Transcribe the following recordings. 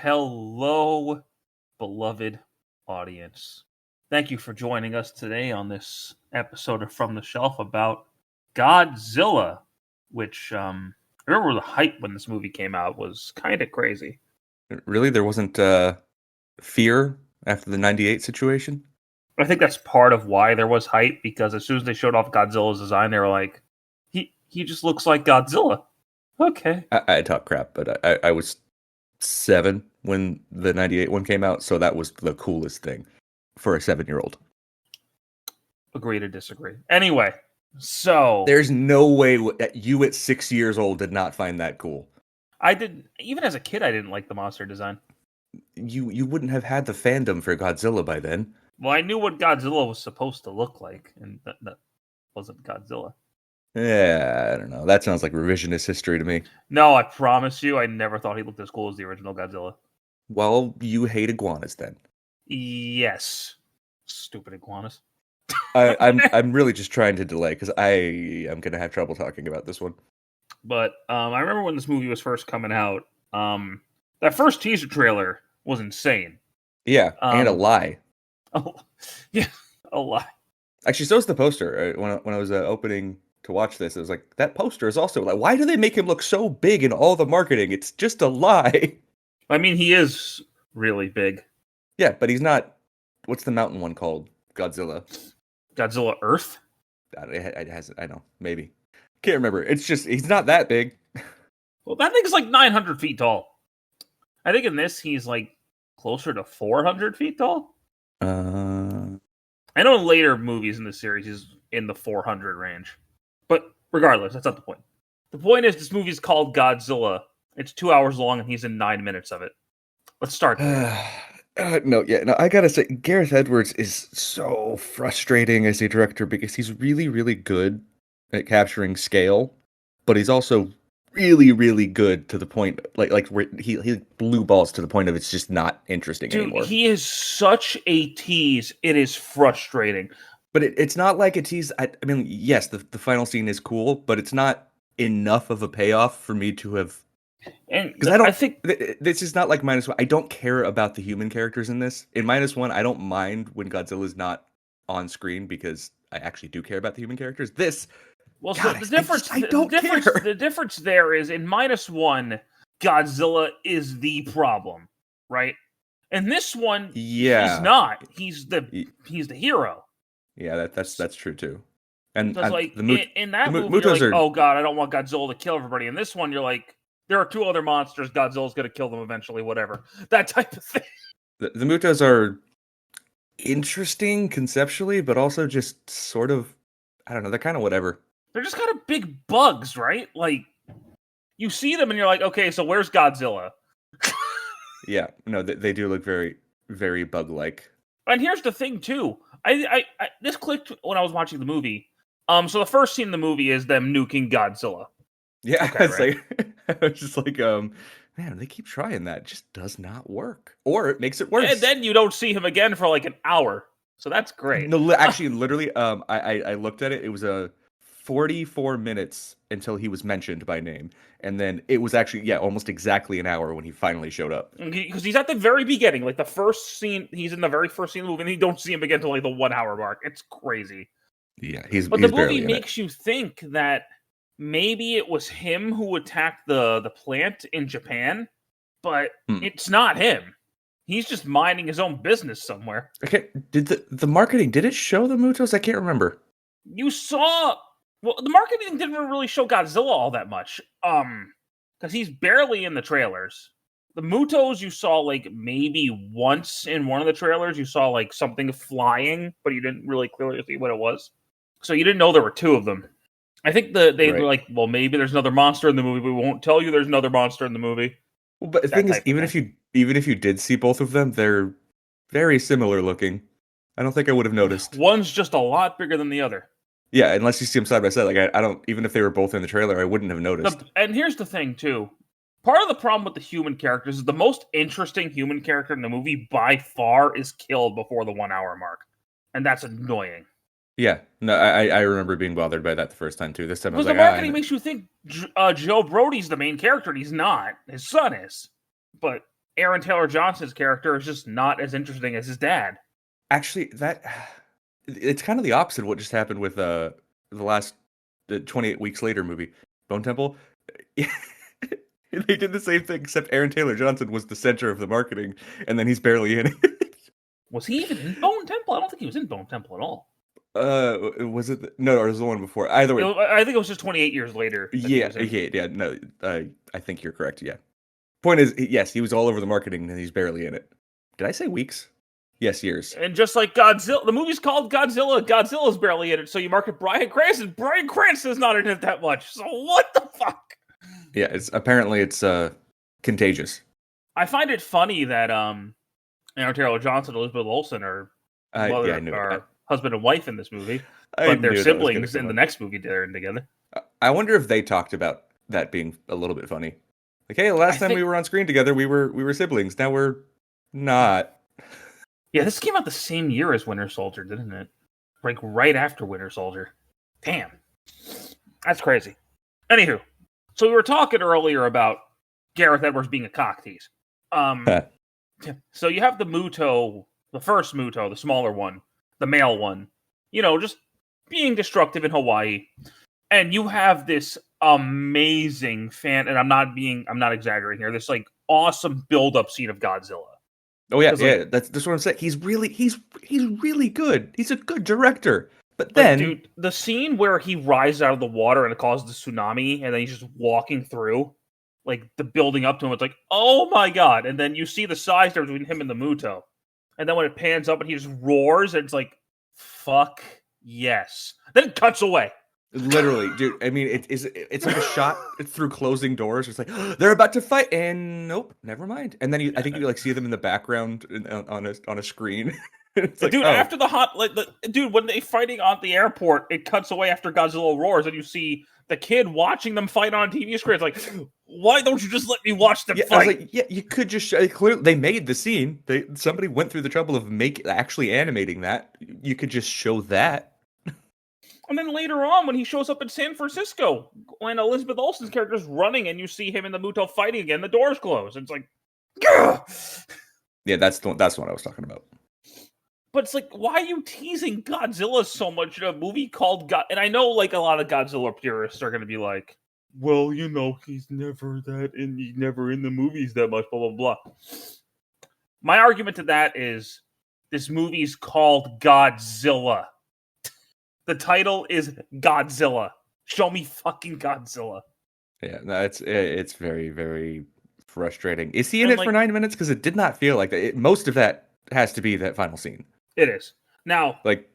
Hello, beloved audience. Thank you for joining us today on this episode of From the Shelf about Godzilla, which I remember the hype when this movie came out was kind of crazy. Really? There wasn't fear after the 98 situation? I think that's part of why there was hype, because as soon as they showed off Godzilla's design, they were like, he just looks like Godzilla. Okay. I talk crap, but I was 7 when the 98 one came out, so that was the coolest thing for a 7-year-old. Agree to disagree. Anyway, so... There's no way that you at 6 years old did not find that cool. I didn't, even as a kid, I didn't like the monster design. You wouldn't have had the fandom for Godzilla by then. Well, I knew what Godzilla was supposed to look like, and that wasn't Godzilla. Yeah, I don't know. That sounds like revisionist history to me. No, I promise you, I never thought he looked as cool as the original Godzilla. Well, you hate iguanas then. Yes. Stupid iguanas. I'm really just trying to delay because I am going to have trouble talking about this one. But I remember when this movie was first coming out, that first teaser trailer was insane. Yeah, and a lie. Oh, yeah, a lie. Actually, so is the poster. When I was opening to watch this, it was like, that poster is also like, why do they make him look so big in all the marketing? It's just a lie. I mean, he is really big. Yeah, but he's not. What's the mountain one called? Godzilla. Godzilla Earth? It has. I know. Maybe. Can't remember. It's just, he's not that big. Well, that thing's like 900 feet tall. I think in this, he's like closer to 400 feet tall. I know in later movies in the series, he's in the 400 range. But regardless, that's not the point. The point is, this movie's called Godzilla. It's 2 hours long, and he's in 9 minutes of it. Let's start there. No, I gotta say, Gareth Edwards is so frustrating as a director because he's really, really good at capturing scale, but he's also really, really good to the point, like where he blue balls to the point of it's just not interesting anymore. Dude, he is such a tease. It is frustrating. But it's not like a tease. I mean, yes, the final scene is cool, but it's not enough of a payoff for me to have. And because I think this is not like -1. I don't care about the human characters in this. In -1, I don't mind when Godzilla's not on screen because I actually do care about the human characters. This, well, God, so the difference, I don't care. The difference there is in -1, Godzilla is the problem, right? And this one, he's not. He's the hero. Yeah, that's true too. And like in that movie, you're like, oh god, I don't want Godzilla to kill everybody. In this one, you're like, there are 2 other monsters. Godzilla's going to kill them eventually. Whatever, that type of thing. The Mutos are interesting conceptually, but also just sort of, I don't know. They're kind of whatever. They're just kind of big bugs, right? Like, you see them and you're like, okay, so where's Godzilla? Yeah, no, they do look very, very bug-like. And here's the thing too. I this clicked when I was watching the movie. So the first scene in the movie is them nuking Godzilla. Yeah, okay, it's right? like, I was just like, man, they keep trying that. It just does not work, or it makes it worse. And then you don't see him again for like an hour. So that's great. No, actually, literally, I looked at it. It was 44 minutes until he was mentioned by name, and then it was actually almost exactly an hour when he finally showed up. Because he's at the very beginning, like the first scene. He's in the very first scene of the movie, and you don't see him again until like the 1 hour mark. It's crazy. Yeah, but the movie makes you think that maybe it was him who attacked the plant in Japan, but it's not him. He's just minding his own business somewhere. Okay, did the marketing, did it show the Mutos? I can't remember. You saw, well, the marketing didn't really show Godzilla all that much, because he's barely in the trailers. The Mutos you saw like maybe once in one of the trailers. You saw like something flying, but you didn't really clearly see what it was. So you didn't know there were 2 of them. I think they were like, well, maybe there's another monster in the movie, but we won't tell you there's another monster in the movie. Well, but the thing is, even if you did see both of them, they're very similar looking. I don't think I would have noticed. One's just a lot bigger than the other. Yeah, unless you see them side by side. Like I don't, even if they were both in the trailer, I wouldn't have noticed. And here's the thing too. Part of the problem with the human characters is the most interesting human character in the movie by far is killed before the 1 hour mark. And that's annoying. Yeah, no, I remember being bothered by that the first time too. This time I was like, the marketing makes you think Joe Brody's the main character, and he's not. His son is. But Aaron Taylor Johnson's character is just not as interesting as his dad. Actually, it's kind of the opposite of what just happened with the 28 Weeks Later movie, Bone Temple. They did the same thing, except Aaron Taylor Johnson was the center of the marketing, and then he's barely in it. Was he even in Bone Temple? I don't think he was in Bone Temple at all. Was it? No, it was the one before. Either way, I think it was just 28 years later. Yeah. No, I think you're correct. Yeah. Point is, yes, he was all over the marketing, and he's barely in it. Did I say weeks? Yes, years. And just like Godzilla, the movie's called Godzilla. Godzilla's barely in it, so you market Bryan Cranston. Bryan Cranston's not in it that much. So what the fuck? Yeah, it's contagious. I find it funny that Aaron Taylor Johnson and Elizabeth Olsen are husband and wife in this movie, but they're siblings in the next movie they're in together. I wonder if they talked about that being a little bit funny. Like, hey, the last time we were on screen together, we were siblings. Now we're not. Yeah, this came out the same year as Winter Soldier, didn't it? Like right after Winter Soldier. Damn. That's crazy. Anywho, so we were talking earlier about Gareth Edwards being a cock tease. So you have the Muto, the first Muto, the smaller one, the male one, just being destructive in Hawaii. And you have this amazing fan, and I'm not exaggerating here, this like awesome build-up scene of Godzilla. Oh yeah, yeah. That's what I'm saying. He's really good. He's a good director. But then, dude, the scene where he rises out of the water and it causes the tsunami, and then he's just walking through, like the building up to him, it's like, oh my god! And then you see the size difference between him and the Muto, and then when it pans up and he just roars, and it's like, fuck yes. Then it cuts away. Literally, dude. I mean, it's like a shot through closing doors. It's like they're about to fight, and nope, never mind. And then I think you like see them in the background on a screen. It's like, dude, after the when they fighting on the airport, it cuts away after Godzilla roars, and you see the kid watching them fight on a TV screen. It's like, why don't you just let me watch them fight? I was like, yeah, you could just show. Clearly, they made the scene. Somebody went through the trouble of actually animating that. You could just show that. And then later on, when he shows up in San Francisco, when Elizabeth Olsen's character is running, and you see him and the Muto fighting again, the doors close. It's like, gah! Yeah, that's the one I was talking about. But it's like, why are you teasing Godzilla so much in a movie called God? And I know, like, a lot of Godzilla purists are going to be like, well, he's never in the movies that much, blah, blah, blah. My argument to that is, this movie's called Godzilla. The title is Godzilla. Show me fucking Godzilla. Yeah, no, it's very, very frustrating. Is he in it for 9 minutes? Because it did not feel like that. Most of that has to be that final scene. It is. Now, like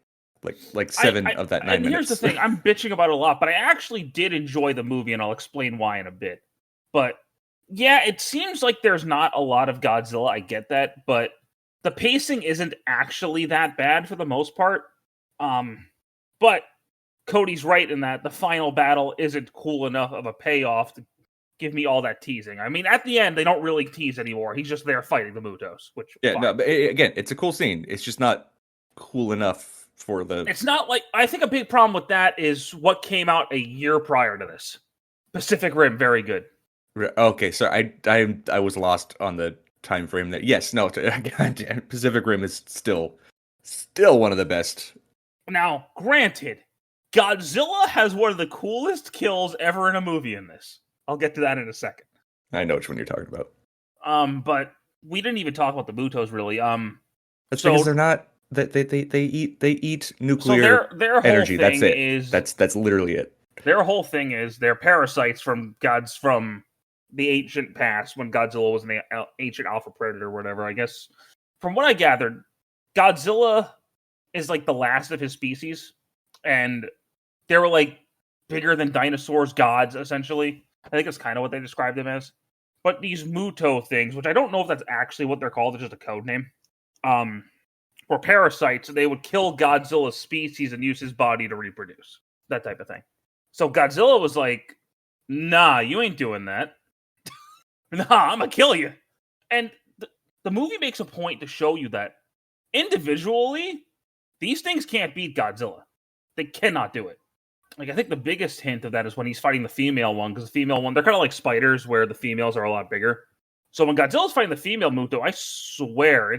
7 of that 9 minutes. And here's the thing: I'm bitching about it a lot, but I actually did enjoy the movie, and I'll explain why in a bit. But yeah, it seems like there's not a lot of Godzilla. I get that, but the pacing isn't actually that bad for the most part. But Cody's right in that the final battle isn't cool enough of a payoff to give me all that teasing. I mean, at the end, they don't really tease anymore. He's just there fighting the Mutos, which yeah, no, but again, it's a cool scene. It's just not cool enough for the. It's not like, I think a big problem with that is what came out a year prior to this. Pacific Rim, very good. Okay, so I was lost on the time frame there. Yes, no, Pacific Rim is still one of the best. Now, granted, Godzilla has one of the coolest kills ever in a movie in this. I'll get to that in a second. I know which one you're talking about. But we didn't even talk about the Mutos really. That's because they're not. They eat nuclear their energy. Whole that's thing it. That's literally it. Their whole thing is they're parasites from the ancient past when Godzilla was an ancient alpha predator or whatever. I guess from what I gathered, Godzilla is like the last of his species, and they were like bigger than dinosaurs, gods essentially. I think it's kind of what they described them as. But these Muto things, which I don't know if that's actually what they're called, it's just a code name, were parasites. They would kill Godzilla's species and use his body to reproduce. That type of thing. So Godzilla was like, nah, you ain't doing that. Nah, I'm gonna kill you. And the movie makes a point to show you that individually, these things can't beat Godzilla. They cannot do it. Like, I think the biggest hint of that is when he's fighting the female one, because the female one, they're kind of like spiders where the females are a lot bigger. So when Godzilla's fighting the female Muto, I swear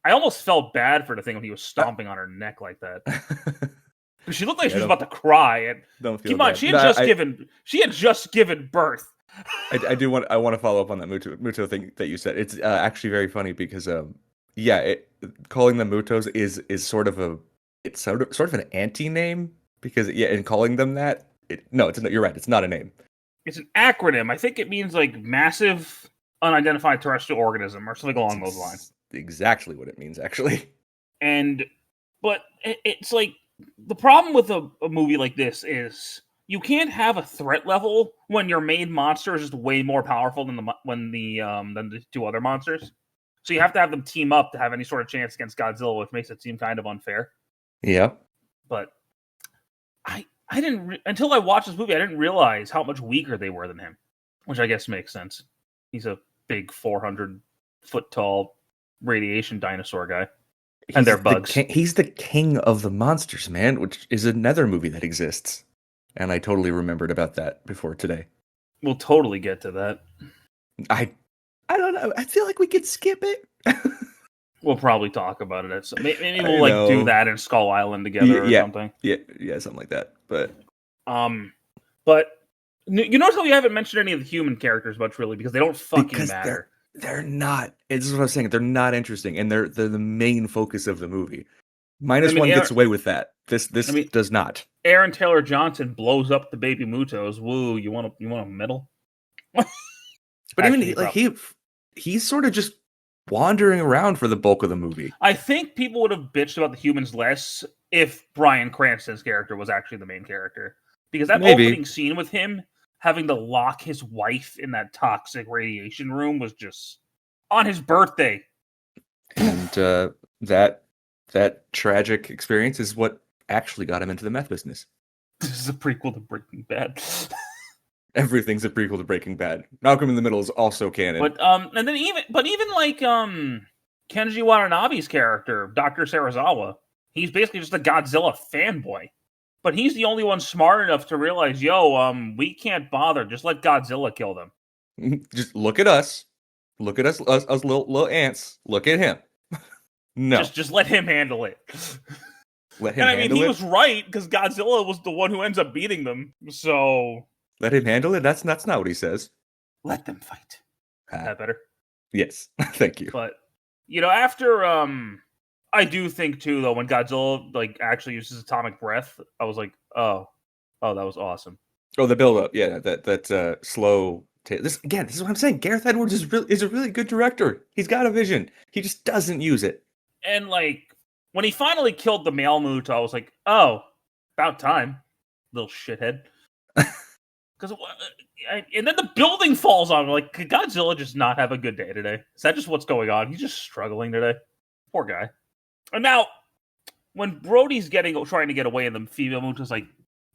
I almost felt bad for the thing when he was stomping on her neck like that. Because she looked like she was about to cry. And don't feel keep in mind, bad. she had just given birth. I want to follow up on that Muto thing that you said. It's actually very funny because calling them Mutos is sort of an anti-name because and calling them that you're right, it's not a name. It's an acronym. I think it means like massive unidentified terrestrial organism or something along those lines. Exactly what it means, actually. But it's like the problem with a movie like this is you can't have a threat level when your main monster is just way more powerful than the two other monsters. So you have to have them team up to have any sort of chance against Godzilla, which makes it seem kind of unfair. Yeah. But I didn't until I watched this movie, I didn't realize how much weaker they were than him, which I guess makes sense. He's a big 400-foot tall radiation dinosaur guy. And they're bugs. He's the king of the monsters, man, which is another movie that exists. And I totally remembered about that before today. We'll totally get to that. I don't know. I feel like we could skip it. We'll probably talk about it. So maybe we'll do that in Skull Island together or something. Yeah, something like that. But you notice how we haven't mentioned any of the human characters much, really, because they don't fucking matter. They're not. This is what I was saying. They're not interesting, and they're the main focus of the movie. Minus one gets away with that. This does not. Aaron Taylor Johnson blows up the baby Mutos. Woo! You want a medal? But actually, he's sort of just wandering around for the bulk of the movie. I think people would have bitched about the humans less if Bryan Cranston's character was actually the main character, because that opening scene with him having to lock his wife in that toxic radiation room was just on his birthday. And that tragic experience is what actually got him into the meth business. This is a prequel to Breaking Bad. Everything's a prequel to Breaking Bad. Malcolm in the Middle is also canon. But even like Kenji Watanabe's character, Dr. Serizawa, he's basically just a Godzilla fanboy. But he's the only one smart enough to realize, we can't bother. Just let Godzilla kill them. Just look at us. Look at us little ants. Look at him. No. Just let him handle it. Let him handle it. He was right, because Godzilla was the one who ends up beating them. So let him handle it? That's not what he says. Let them fight. Is that better? Yes. Thank you. But after I do think too, though, when Godzilla actually uses atomic breath, I was like, oh, that was awesome. Oh, the build up, yeah, that slow. This is what I'm saying. Gareth Edwards is a really good director. He's got a vision. He just doesn't use it. And when he finally killed the male Muto, I was like, oh, about time, little shithead. Because and then the building falls on him. Like, could Godzilla just not have a good day today? Is that just what's going on? He's just struggling today. Poor guy. And now, when Brody's trying to get away, and the female Muto's like,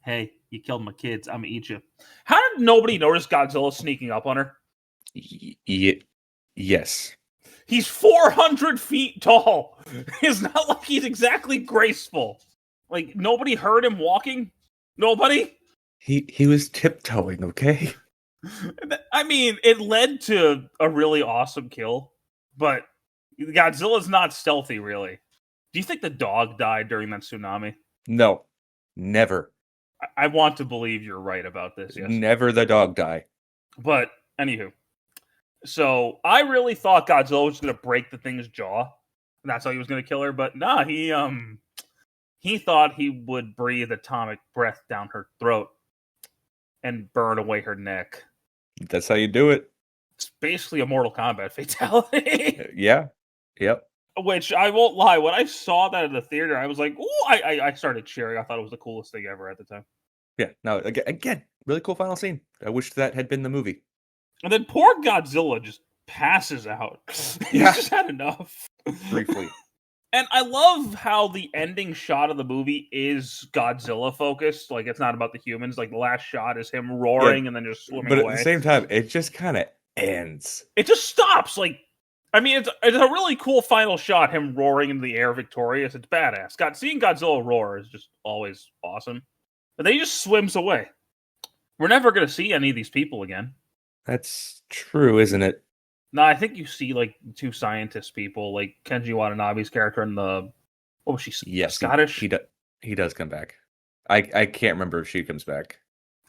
hey, you killed my kids. I'm going to eat you. How did nobody notice Godzilla sneaking up on her? Yes. He's 400 feet tall. It's not like he's exactly graceful. Like, nobody heard him walking? Nobody? He was tiptoeing, okay? I mean, it led to a really awesome kill, but Godzilla's not stealthy, really. Do you think the dog died during that tsunami? No. Never. I want to believe you're right about this, yes. Never the dog die. But, anywho. So, I really thought Godzilla was going to break the thing's jaw. And that's how he was going to kill her. But, nah, he thought he would breathe atomic breath down her throat and burn away her neck. That's how you do it. It's basically a Mortal Kombat fatality. Yeah. Yep. Which, I won't lie, when I saw that in the theater, I was like, ooh, I started cheering. I thought it was the coolest thing ever at the time. Yeah, no, again, really cool final scene. I wish that had been the movie. And then poor Godzilla just passes out. He's just had enough. Briefly. And I love how the ending shot of the movie is Godzilla focused. Like, it's not about the humans. Like, the last shot is him roaring and then just swimming away. But at the same time, it just kind of ends. It just stops. Like, I mean, it's a really cool final shot, him roaring into the air victorious. It's badass. Seeing Godzilla roar is just always awesome. But then he just swims away. We're never going to see any of these people again. That's true, isn't it? No, I think you see like two scientist people, like Kenji Watanabe's character in the what was she? Yes, Scottish? he does come back. I can't remember if she comes back.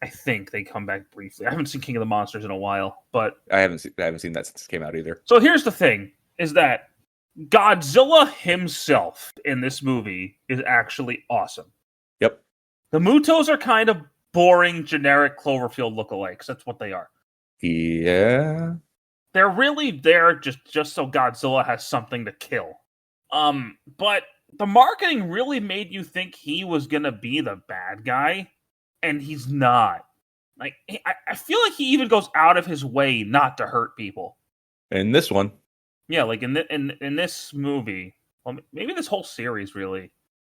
I think they come back briefly. I haven't seen King of the Monsters in a while, but I haven't seen that since it came out either. so here's the thing: is that Godzilla himself in this movie is actually awesome. Yep. The Mutos are kind of boring, generic Cloverfield lookalikes. That's what they are. Yeah. They're really there just so Godzilla has something to kill. But the marketing really made you think he was gonna be the bad guy, and he's not. Like I feel like he even goes out of his way not to hurt people. And this one. Yeah, like in this movie, well, maybe this whole series really.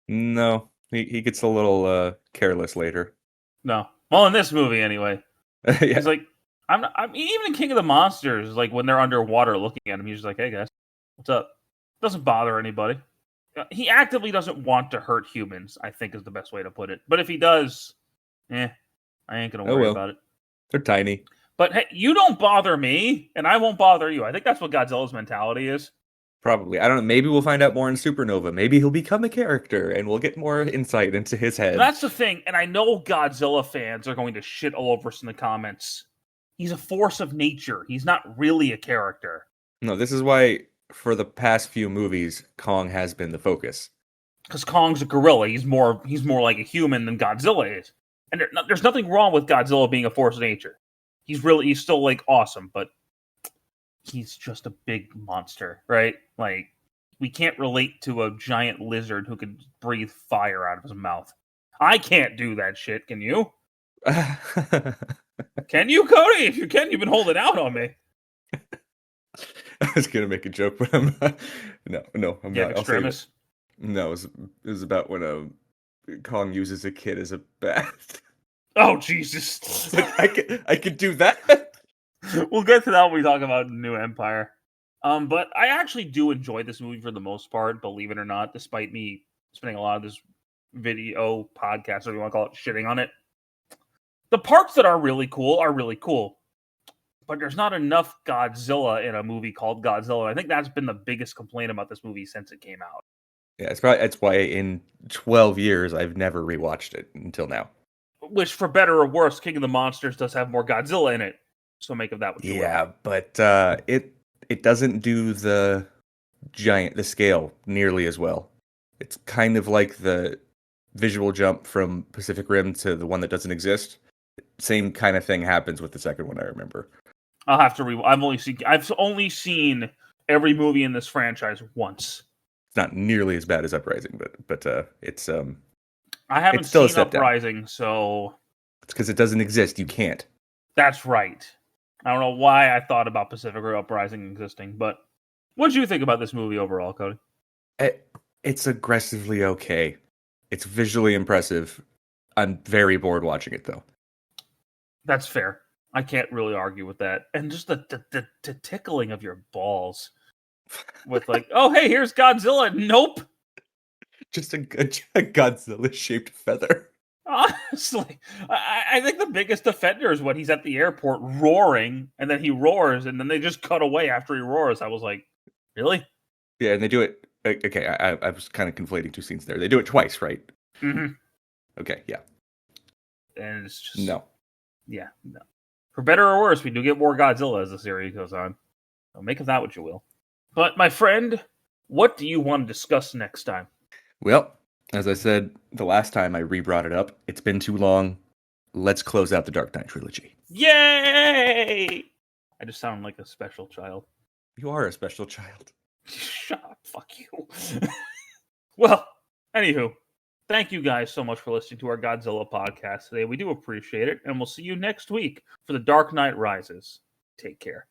No, he gets a little careless later. No, well, in this movie anyway. Yeah. He's like, I mean, even in King of the Monsters, like when they're underwater looking at him, he's just like, "Hey guys, what's up?" Doesn't bother anybody. He actively doesn't want to hurt humans, I think is the best way to put it. But if he does, I ain't gonna worry about it. They're tiny. But hey, you don't bother me, and I won't bother you. I think that's what Godzilla's mentality is. Probably. I don't know. Maybe we'll find out more in Supernova. Maybe he'll become a character and we'll get more insight into his head. That's the thing. And I know Godzilla fans are going to shit all over us in the comments. He's a force of nature. He's not really a character. No, this is why for the past few movies, Kong has been the focus. Because Kong's a gorilla. He's more like a human than Godzilla is. And there's nothing wrong with Godzilla being a force of nature. He's still like awesome, but he's just a big monster, right? Like, we can't relate to a giant lizard who can breathe fire out of his mouth. I can't do that shit. Can you? Can you, Cody? If you can, you've been holding out on me. I was gonna make a joke, but I'm not. No, I'm not. Extremis? No, it was about when Kong uses a kid as a bat. Oh Jesus! Like, I could do that. We'll get to that when we talk about New Empire. But I actually do enjoy this movie for the most part, believe it or not, despite me spending a lot of this video podcast, or you want to call it, shitting on it. The parts that are really cool. But there's not enough Godzilla in a movie called Godzilla. I think that's been the biggest complaint about this movie since it came out. Yeah, that's why in 12 years I've never rewatched it until now. Which, for better or worse, King of the Monsters does have more Godzilla in it. So make of that what you will. Yeah, but it doesn't do the scale nearly as well. It's kind of like the visual jump from Pacific Rim to the one that doesn't exist. Same kind of thing happens with the second one, I remember. I'll have to I've only seen every movie in this franchise once. It's not nearly as bad as Uprising, but it's I haven't seen Uprising, so it's because it doesn't exist. You can't. That's right. I don't know why I thought about Pacific Rim Uprising existing, but what did you think about this movie overall, Cody? It's aggressively okay. It's visually impressive. I'm very bored watching it, though. That's fair. I can't really argue with that. And just the tickling of your balls with like, oh, hey, here's Godzilla. Nope. Just a Godzilla-shaped feather. Honestly, I think the biggest offender is when he's at the airport roaring, and then he roars, and then they just cut away after he roars. I was like, really? Yeah, and they do it. Okay, I was kind of conflating two scenes there. They do it twice, right? Mm-hmm. Okay, yeah. And it's just... No. Yeah, no. For better or worse, we do get more Godzilla as the series goes on. So make of that what you will. But, my friend, what do you want to discuss next time? Well, as I said the last time I re-brought it up, it's been too long. Let's close out the Dark Knight trilogy. Yay! I just sound like a special child. You are a special child. Shut up, fuck you. Well, anywho, thank you guys so much for listening to our Godzilla podcast today. We do appreciate it, and we'll see you next week for The Dark Knight Rises. Take care.